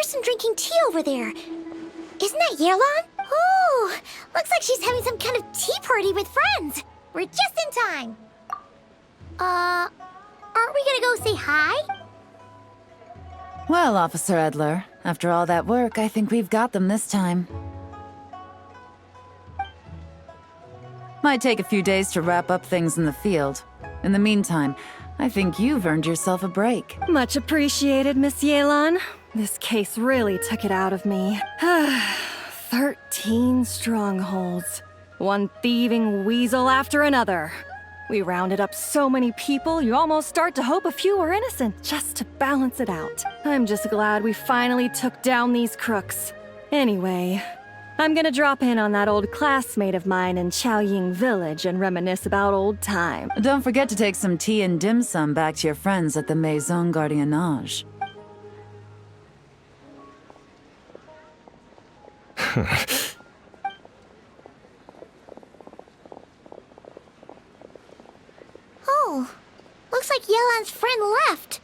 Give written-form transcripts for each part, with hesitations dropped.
person drinking tea over there. Isn't that Yelan? Oh, looks like she's having some kind of tea party with friends. We're just in time. Aren't we gonna go say hi? Well, Officer Edler, after all that work, I think we've got them this time. Might take a few days to wrap up things in the field. In the meantime, I think you've earned yourself a break. Much appreciated, Miss Yelan. This case really took it out of me. 13 strongholds. One thieving weasel after another. We rounded up so many people, you almost start to hope a few were innocent, just to balance it out. I'm just glad we finally took down these crooks. Anyway, I'm gonna drop in on that old classmate of mine in Chaoying Village and reminisce about old times. Don't forget to take some tea and dim sum back to your friends at the Maison Gardiennage. Oh, looks like Yelan's friend left.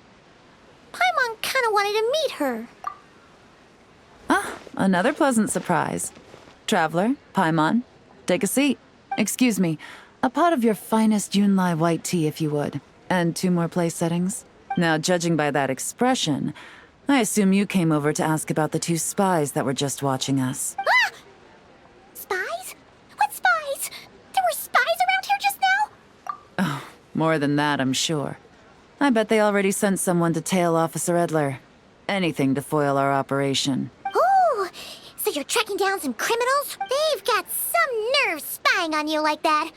Paimon kinda wanted to meet her. Ah, another pleasant surprise. Traveler, Paimon, take a seat. Excuse me, a pot of your finest Yunlai white tea if you would. And 2 more place settings. Now, judging by that expression, I assume you came over to ask about the 2 spies that were just watching us. Ah! Spies? What spies? There were spies around here just now? Oh, more than that, I'm sure. I bet they already sent someone to tail Officer Edler. Anything to foil our operation. Oh, so you're tracking down some criminals? They've got some nerve spying on you like that.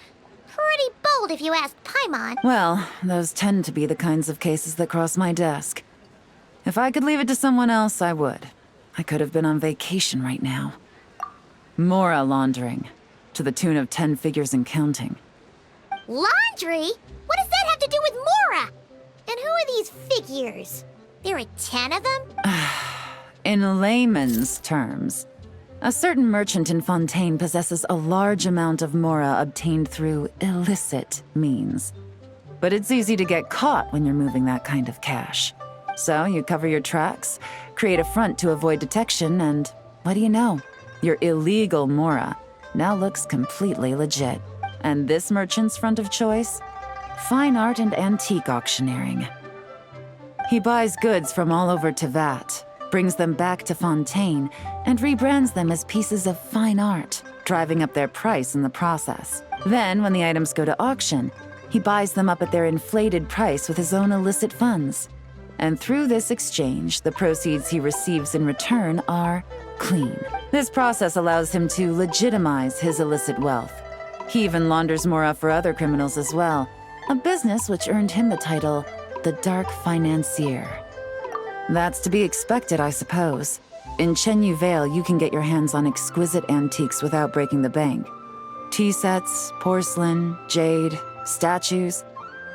Pretty bold if you ask Paimon. Well, those tend to be the kinds of cases that cross my desk. If I could leave it to someone else, I would. I could have been on vacation right now. Mora laundering, to the tune of 10 figures and counting. Laundry? What does that have to do with Mora? And who are these figures? There are 10 of them? In layman's terms, a certain merchant in Fontaine possesses a large amount of Mora obtained through illicit means. But it's easy to get caught when you're moving that kind of cash. So you cover your tracks, create a front to avoid detection, and what do you know? Your illegal Mora now looks completely legit. And this merchant's front of choice? Fine art and antique auctioneering. He buys goods from all over Tevat, brings them back to Fontaine, and rebrands them as pieces of fine art, driving up their price in the process. Then, when the items go to auction, he buys them up at their inflated price with his own illicit funds. And through this exchange, the proceeds he receives in return are clean. This process allows him to legitimize his illicit wealth. He even launders Mora for other criminals as well, a business which earned him the title, the Dark Financier. That's to be expected, I suppose. In Chenyu Vale, you can get your hands on exquisite antiques without breaking the bank. Tea sets, porcelain, jade, statues,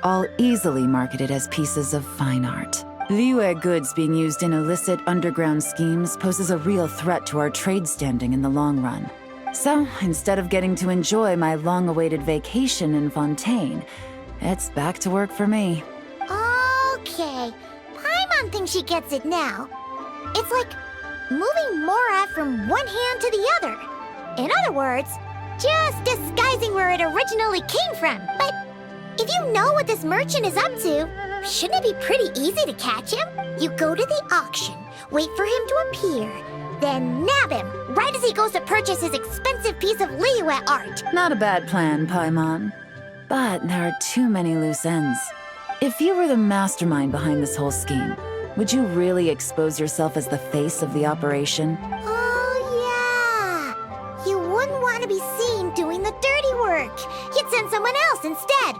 all easily marketed as pieces of fine art. Liyue goods being used in illicit underground schemes poses a real threat to our trade standing in the long run. So, instead of getting to enjoy my long-awaited vacation in Fontaine, it's back to work for me. Okay, Paimon thinks she gets it now. It's like moving Mora from one hand to the other. In other words, just disguising where it originally came from. But if you know what this merchant is up to, shouldn't it be pretty easy to catch him? You go to the auction, wait for him to appear, then nab him right as he goes to purchase his expensive piece of Liyue art. Not a bad plan, Paimon. But there are too many loose ends. If you were the mastermind behind this whole scheme, would you really expose yourself as the face of the operation? Oh, yeah. You wouldn't want to be seen doing the dirty work. You'd send someone else instead.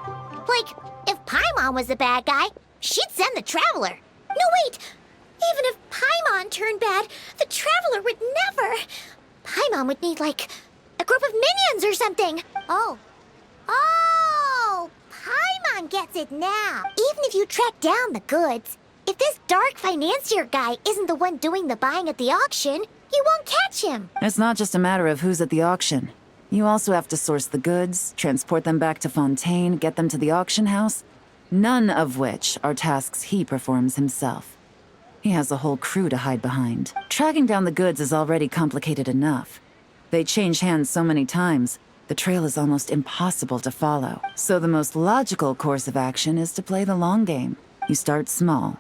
Like, if Paimon was the bad guy, she'd send the Traveler. No, wait. Even if Paimon turned bad, the Traveler would never. Paimon would need, like, a group of minions or something. Oh, Paimon gets it now. Even if you track down the goods, if this dark financier guy isn't the one doing the buying at the auction, you won't catch him. It's not just a matter of who's at the auction. You also have to source the goods, transport them back to Fontaine, get them to the auction house, none of which are tasks he performs himself. He has a whole crew to hide behind. Tracking down the goods is already complicated enough. They change hands so many times, the trail is almost impossible to follow. So the most logical course of action is to play the long game. You start small.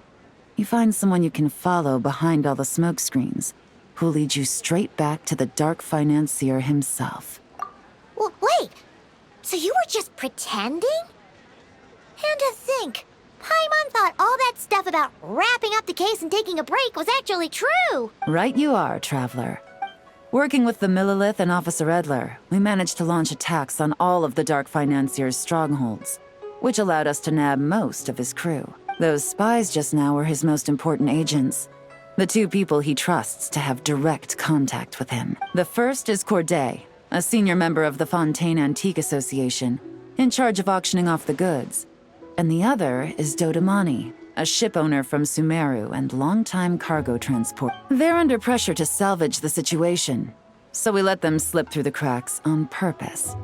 You find someone you can follow behind all the smoke screens, who'll lead you straight back to the dark financier himself. Well, wait! So you were just pretending? And to think, Paimon thought all that stuff about wrapping up the case and taking a break was actually true! Right you are, Traveler. Working with the Millilith and Officer Edler, we managed to launch attacks on all of the Dark Financier's strongholds, which allowed us to nab most of his crew. Those spies just now were his most important agents, the two people he trusts to have direct contact with him. The first is Corday, a senior member of the Fontaine Antique Association, in charge of auctioning off the goods. And the other is Dodamani, a ship owner from Sumeru and longtime cargo transport. They're under pressure to salvage the situation, so we let them slip through the cracks on purpose.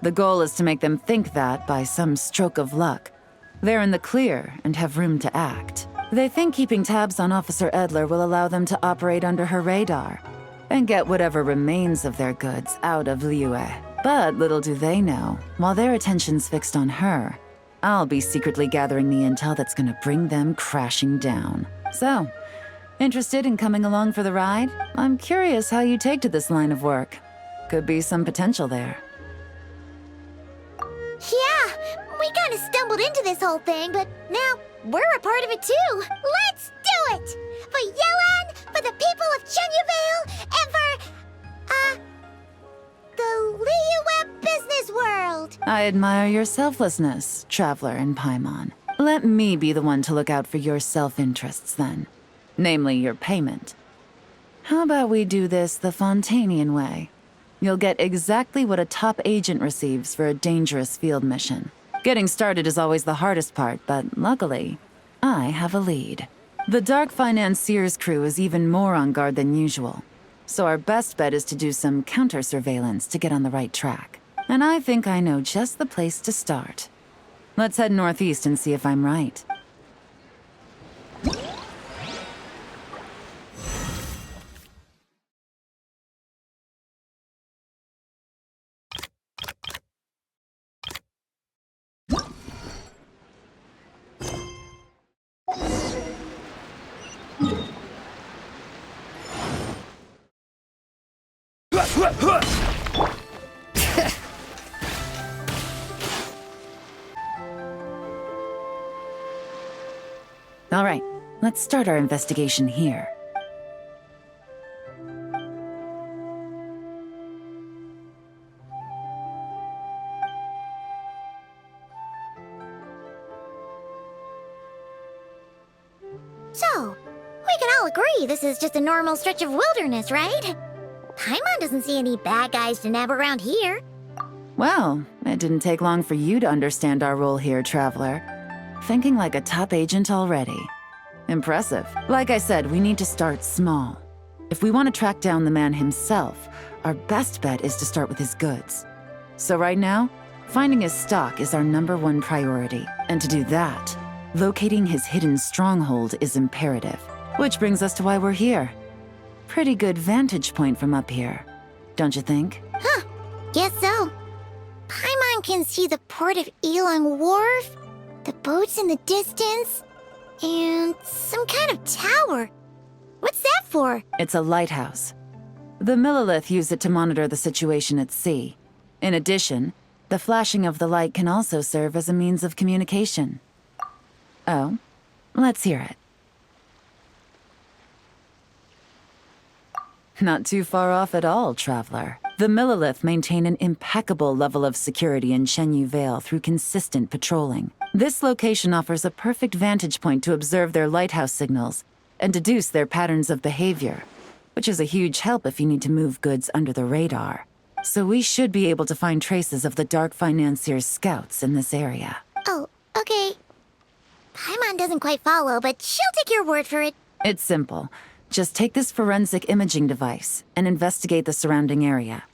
The goal is to make them think that, by some stroke of luck, they're in the clear and have room to act. They think keeping tabs on Officer Edler will allow them to operate under her radar and get whatever remains of their goods out of Liyue. But little do they know, while their attention's fixed on her, I'll be secretly gathering the intel that's gonna bring them crashing down. So, interested in coming along for the ride? I'm curious how you take to this line of work. Could be some potential there. Yeah, we kind of stumbled into this whole thing, but now we're a part of it too. Let's do it! For Yelan, for the people of Chenyavale, and for, the Liyue business world! I admire your selflessness, Traveler and Paimon. Let me be the one to look out for your self-interests then. Namely, your payment. How about we do this the Fontainian way? You'll get exactly what a top agent receives for a dangerous field mission. Getting started is always the hardest part, but luckily, I have a lead. The Dark Financier's crew is even more on guard than usual, so our best bet is to do some counter-surveillance to get on the right track. And I think I know just the place to start. Let's head northeast and see if I'm right. All right, let's start our investigation here. So, we can all agree this is just a normal stretch of wilderness, right? Paimon doesn't see any bad guys to nab around here. Well, it didn't take long for you to understand our role here, Traveler. Thinking like a top agent already. Impressive. Like I said, we need to start small. If we want to track down the man himself, our best bet is to start with his goods. So right now, finding his stock is our #1 priority. And to do that, locating his hidden stronghold is imperative. Which brings us to why we're here. Pretty good vantage point from up here, don't you think? Huh, guess so. Paimon can see the port of Elang Wharf, the boats in the distance, and some kind of tower. What's that for? It's a lighthouse. The Millilith use it to monitor the situation at sea. In addition, the flashing of the light can also serve as a means of communication. Oh, let's hear it. Not too far off at all, Traveler. The Millilith maintain an impeccable level of security in Shenyu Vale through consistent patrolling. This location offers a perfect vantage point to observe their lighthouse signals and deduce their patterns of behavior, which is a huge help if you need to move goods under the radar. So we should be able to find traces of the Dark Financier's scouts in this area. Oh, okay. Paimon doesn't quite follow, but she'll take your word for it. It's simple. Just take this forensic imaging device and investigate the surrounding area.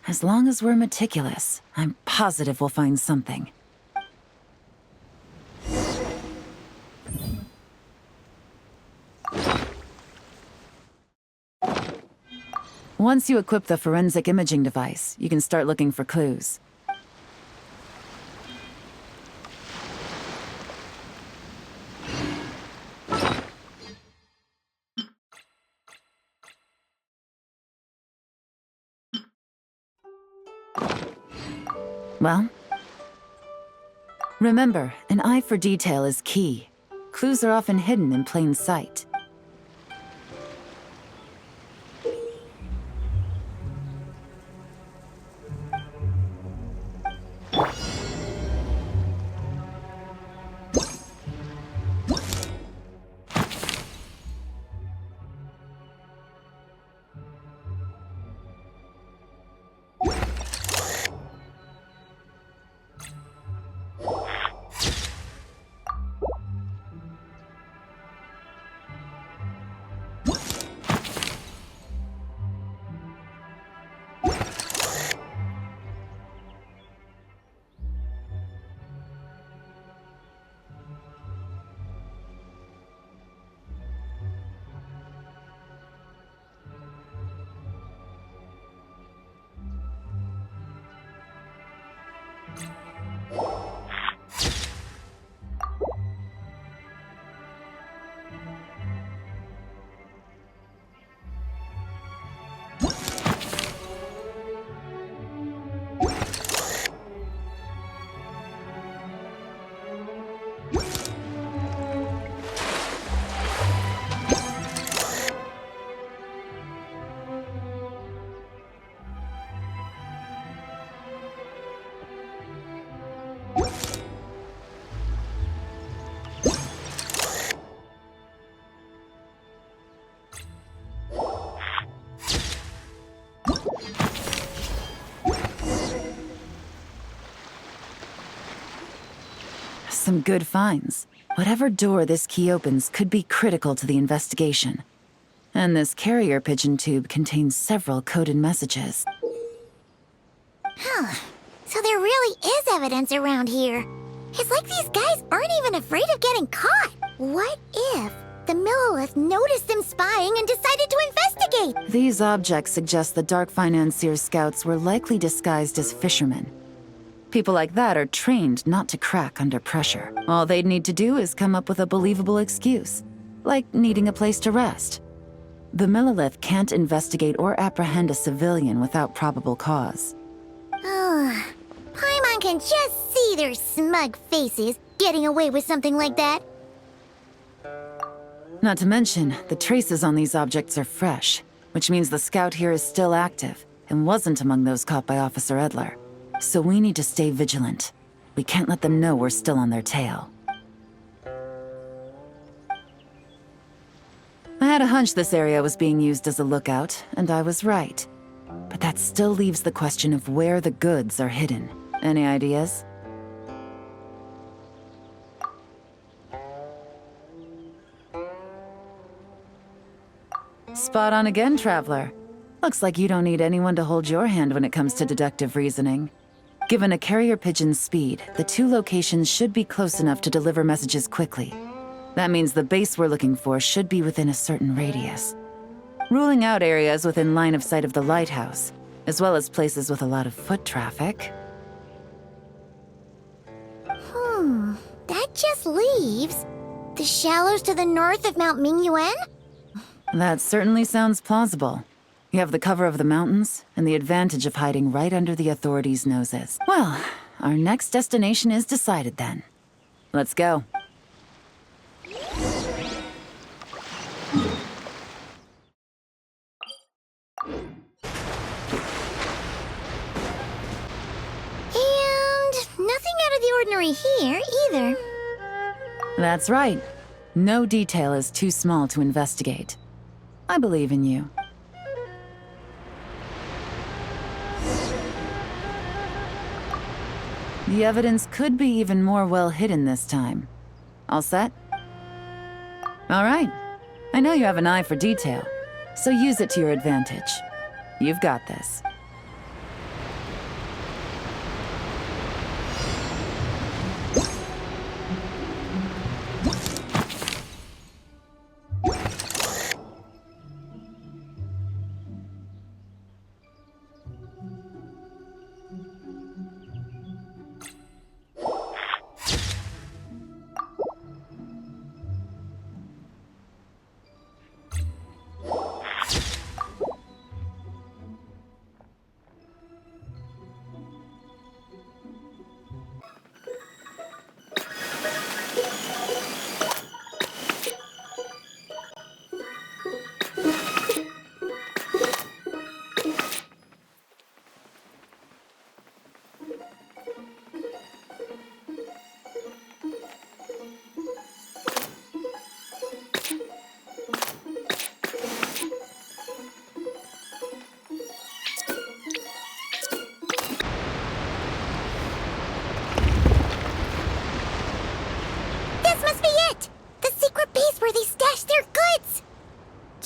As long as we're meticulous, I'm positive we'll find something. Once you equip the forensic imaging device, you can start looking for clues. Well, remember, an eye for detail is key. Clues are often hidden in plain sight. Some good finds. Whatever door this key opens could be critical to the investigation. And this carrier pigeon tube contains several coded messages. Huh. So there really is evidence around here. It's like these guys aren't even afraid of getting caught. What if the Millilith noticed them spying and decided to investigate? These objects suggest the Dark Financier's scouts were likely disguised as fishermen. People like that are trained not to crack under pressure. All they'd need to do is come up with a believable excuse, like needing a place to rest. The Millilith can't investigate or apprehend a civilian without probable cause. Oh, Paimon can just see their smug faces getting away with something like that. Not to mention, the traces on these objects are fresh, which means the scout here is still active and wasn't among those caught by Officer Edler. So we need to stay vigilant. We can't let them know we're still on their tail. I had a hunch this area was being used as a lookout, and I was right. But that still leaves the question of where the goods are hidden. Any ideas? Spot on again, Traveler. Looks like you don't need anyone to hold your hand when it comes to deductive reasoning. Given a carrier pigeon's speed, the two locations should be close enough to deliver messages quickly. That means the base we're looking for should be within a certain radius. Ruling out areas within line of sight of the lighthouse, as well as places with a lot of foot traffic. That just leaves the shallows to the north of Mount Mingyuan? That certainly sounds plausible. You have the cover of the mountains, and the advantage of hiding right under the authorities' noses. Well, our next destination is decided then. Let's go. And nothing out of the ordinary here, either. That's right. No detail is too small to investigate. I believe in you. The evidence could be even more well hidden this time. All set? All right. I know you have an eye for detail, so use it to your advantage. You've got this.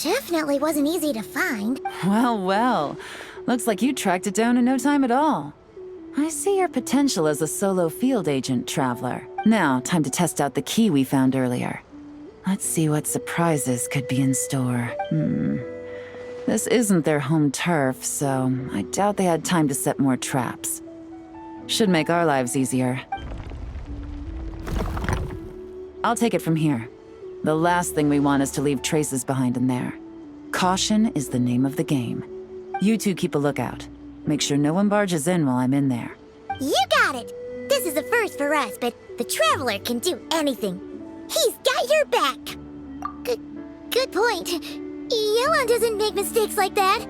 Definitely wasn't easy to find. Well, well. Looks like you tracked it down in no time at all. I see your potential as a solo field agent, Traveler. Now, time to test out the key we found earlier. Let's see what surprises could be in store. This isn't their home turf, so I doubt they had time to set more traps. Should make our lives easier. I'll take it from here. The last thing we want is to leave traces behind in there. Caution is the name of the game. You two keep a lookout. Make sure no one barges in while I'm in there. You got it! This is a first for us, but the Traveler can do anything. He's got your back! Good point. Yelan doesn't make mistakes like that.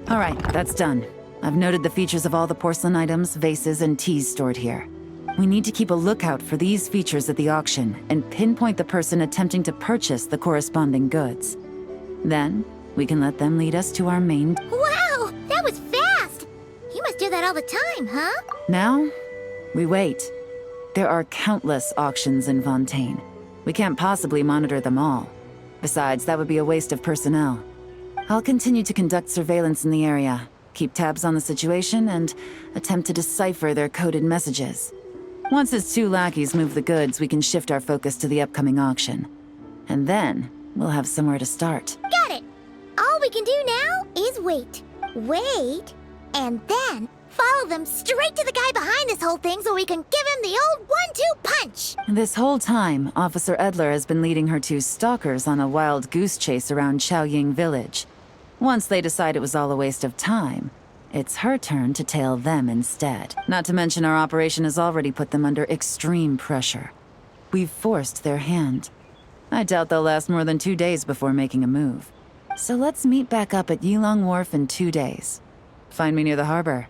All right, that's done. I've noted the features of all the porcelain items, vases, and teas stored here. We need to keep a lookout for these features at the auction and pinpoint the person attempting to purchase the corresponding goods. Then, we can let them lead us to our main... Wow, that was fast! You must do that all the time, huh? Now, we wait. There are countless auctions in Fontaine. We can't possibly monitor them all. Besides, that would be a waste of personnel. I'll continue to conduct surveillance in the area, keep tabs on the situation, and attempt to decipher their coded messages. Once its two lackeys move the goods, we can shift our focus to the upcoming auction. And then, we'll have somewhere to start. Got it! All we can do now is wait. Wait, and then follow them straight to the guy behind this whole thing so we can give him the old 1-2 punch! This whole time, Officer Edler has been leading her two stalkers on a wild goose chase around Chaoying Village. Once they decide it was all a waste of time, it's her turn to tail them instead. Not to mention our operation has already put them under extreme pressure. We've forced their hand. I doubt they'll last more than 2 days before making a move. So let's meet back up at Yilong Wharf in 2 days. Find me near the harbor.